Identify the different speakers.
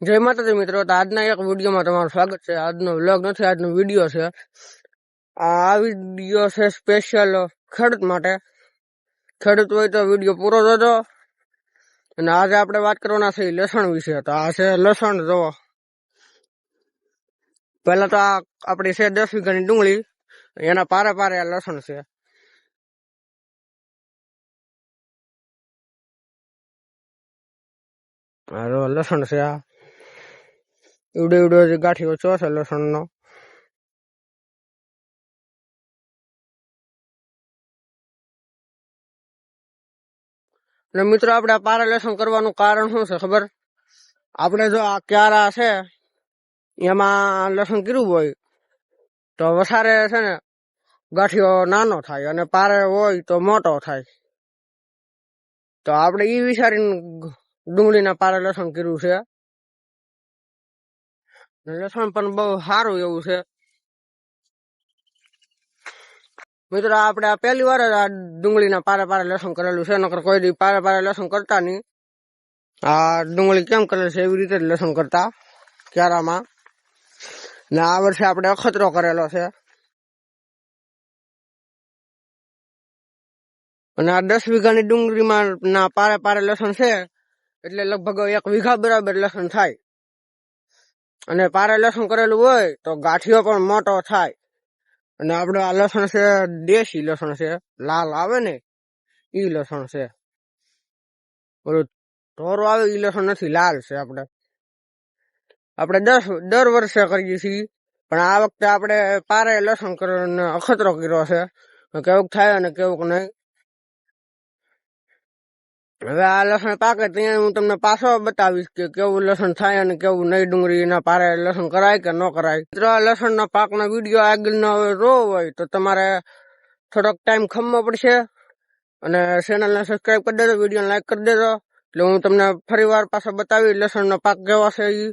Speaker 1: જય માતાજી મિત્રો, તો આજના એક વિડીયોમાં તમારું સ્વાગત છે। આજનો વ્લોગ નથી, આજનો વિડીયો છે। આ વિડીયો છે સ્પેશિયલ ખેડૂત માટે। ખેડૂત હોય તો વિડીયો પૂરો જોજો। અને આજે આપણે વાત કરવાના છે લસણ વિશે। તો આ છે લસણ, જોવો પહેલા તો આ આપણી છે 10 વીઘાની ડુંગળી, એના પારે પારે આ લસણ છે। આ જો લસણ છે, આ એવડો એવડો ગાંઠિયો છો છે લસણનો। અને મિત્રો આપણે આ પારે લસણ કરવાનું કારણ શું છે ખબર? આપણે જો આ ક્યારા છે એમાં લસણ કર્યું હોય તો વધારે છે ને ગાંઠિયો નાનો થાય, અને પારે હોય તો મોટો થાય। તો આપણે ઈ વિચારીને ડુંગળીના પારે લસણ કર્યું છે। લસણ પણ બહુ સારું એવું છે મિત્રો। આપણે આ પહેલી વાર જ આ ડુંગળીના પારે પારે લસણ કરેલું છે, નકર કોઈ દી પારે પારે લસણ કરતા નહીં। આ ડુંગળી કેમ કરે છે એવી રીતે જ લસણ કરતા ક્યારામાં। ને આ વર્ષે આપણે અખતરો કરેલો છે। અને આ 10 વીઘાની ડુંગળીમાં ના પારે પારે લસણ છે એટલે લગભગ 1 વીઘા બરાબર લસણ થાય। અને પારે લસણ કરેલું હોય તો ગાંઠિયો પણ મોટો થાય। અને આપણે આ લસણ છે દેશી લસણ છે, લાલ આવે ને ઈ લસણ છે। ઓલું ઢોરો આવે ઈ લસણ નથી, લાલ છે। આપણે દર વર્ષે કરીએ છીએ, પણ આ વખતે આપણે પારે લસણ કરીને અખતરો કર્યો છે। કેવું થાય અને કેવું નહીં। હવે આ લસણ પાકે ત્યાં હું તમને પાછો બતાવીશ કે કેવું લસણ થાય અને કેવું નહીં। ડુંગળીના પારે લસણ કરાય કે ન કરાય। મિત્રો આ લસણના પાકના વિડીયો આગળનો જોવો હોય તો તમારે થોડોક ટાઈમ ખમવો પડશે। અને ચેનલને સબસ્ક્રાઈબ કરી દેજો, વિડીયોને લાઈક કરી દેજો, એટલે હું તમને ફરી વાર પાછો બતાવી લસણનો પાક કેવો છે ઈ।